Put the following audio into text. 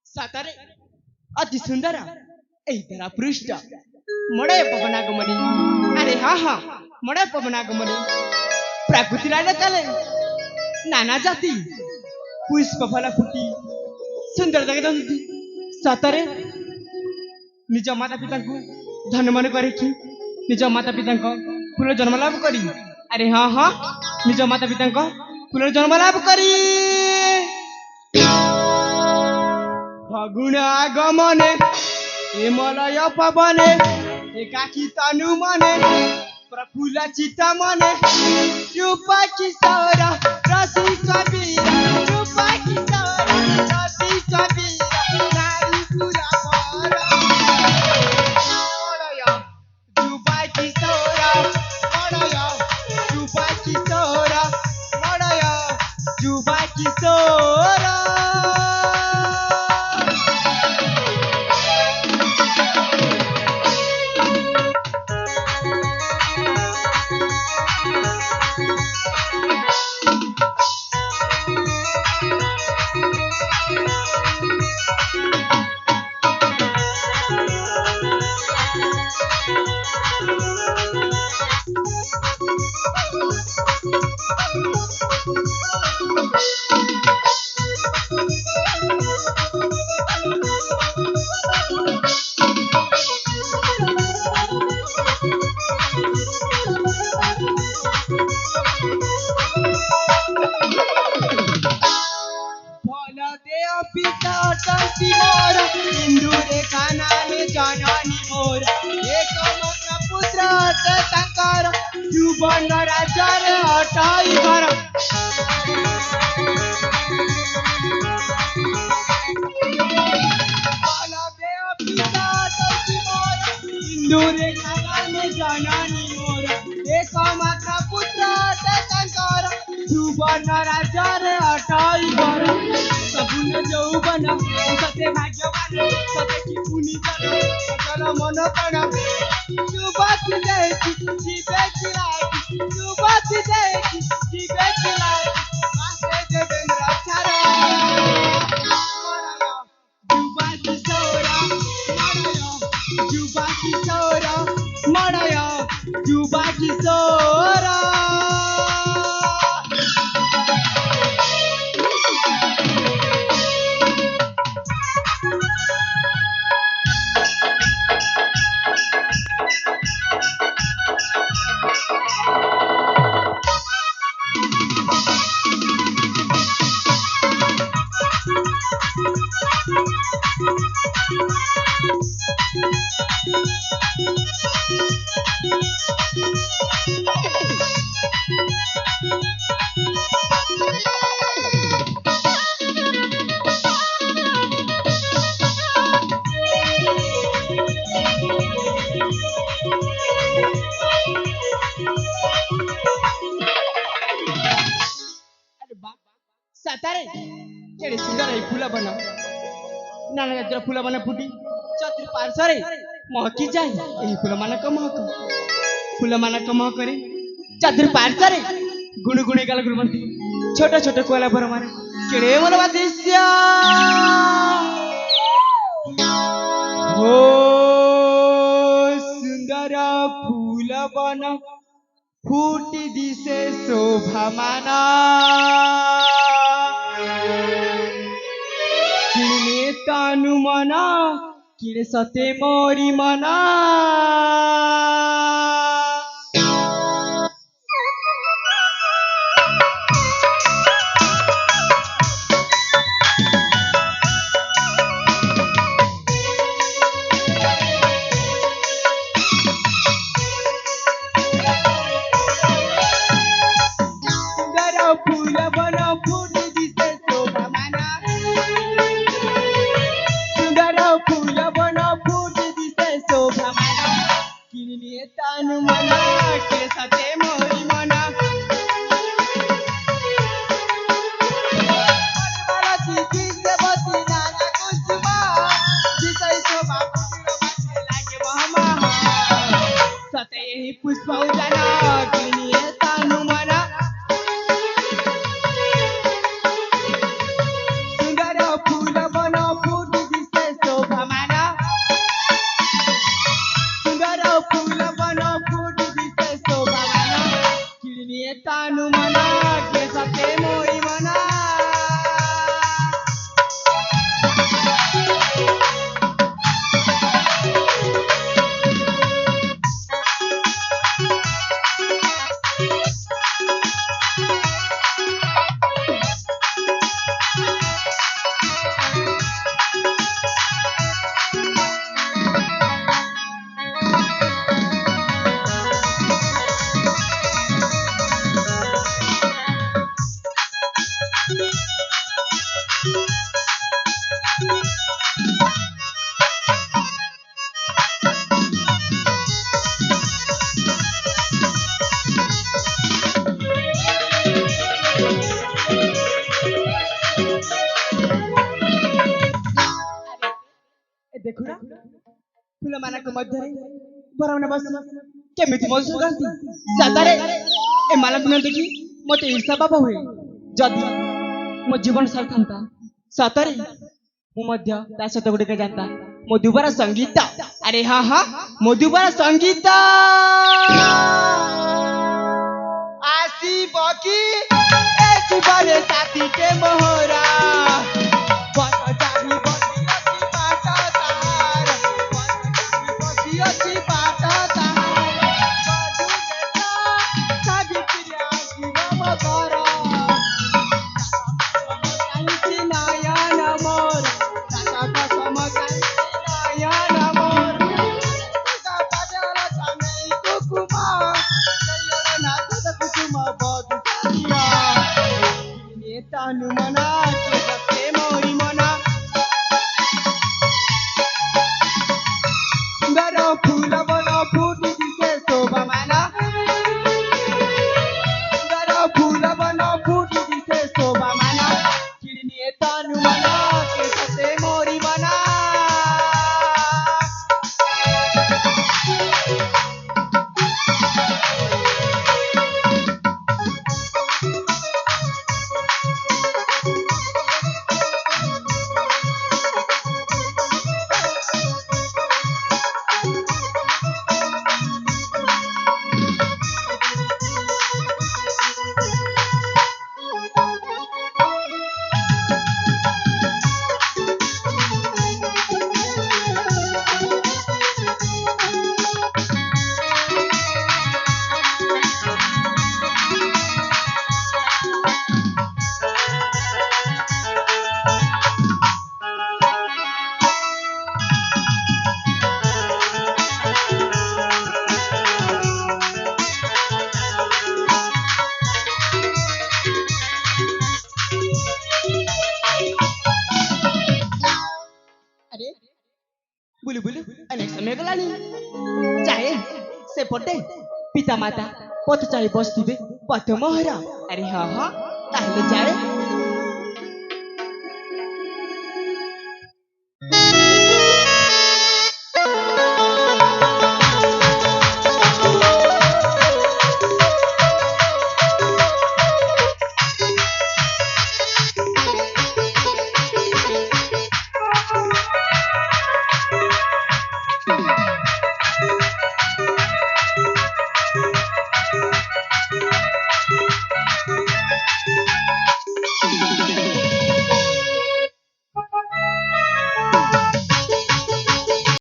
सातारे अति सुंदर ऐतरा पृष्ठ मडय पवनागमनी अरे हा हा मडय पवनागमनी प्रकृति राजा चले नाना जाती पुष्प फल फुटी सुंदर जगदंती सातारे निज माता पिता को धन्यवाद करे कि निज माता पिता को फूल जन्म लाभ करी अरे हाँ हाँ निज माता पिता को फूल जन्म लाभ करी फगुण आगमने ए मलय पवने एकाकी तनु मने प्रफुल्ल चित्त मने रूप किशोर रसी कबीर रूप किशोर रसी कबीर नारी पुरा पर मलय रूप किशोर मलय रूप किशोर मलय रूप किशोर जननी मोर एक मात्र पुत्र शंकर जुबन राजार हटाई घर बलदेव पिता तुलसी मोर हिंदू रेखा में जननी मोर एक मात्र पुत्र शंकर जुबन राजार हटाई घर सबुन यौवन सते भाग्यवान सते की पुनि सकल मन कण युवती देखी जीवे खिलाई युवती देखी जीवे खिलाई आसे देवेंद्र छारा युवती सौरा मणय युवती सौरा मणय युवती सौरा सातारे केड़े सुंदर है फूल बना नाना जातिर फूल बना फुटी चतुर पार्श्वरे महकी जाए यही फूल मानक महक रे चतुर पार्श्वरे गुणगुणे गाल गुणवंती छोट छोट कोला भर मारे केड़े मन बादिश्य हो सुंदर फूल बना फूटी दिसे शोभा माना किणे तानु मना किणे सते मोरी मना फूल बन फूट दिसे शोभा माना देखुना फूल मानक मध्य बरमने बस केमिति मो सुगंधी सतरे ए मानक न देखी मते ईर्षा बाबा हुए जदि मो जीवन सारथंता सतरे मो मध्य ता सत गुडी के जानता मधुबारा संगीत अरे हाँ हाँ मधुबारा संगीत आसी बकी ए जीवने साथी के मोहरा बुलु बुलु अनेक समय गलानी चाहे से पटे पिता माता पथ चाहे बसथिबे पथ मोहरा अरे हाँ हाँ ताहले जाए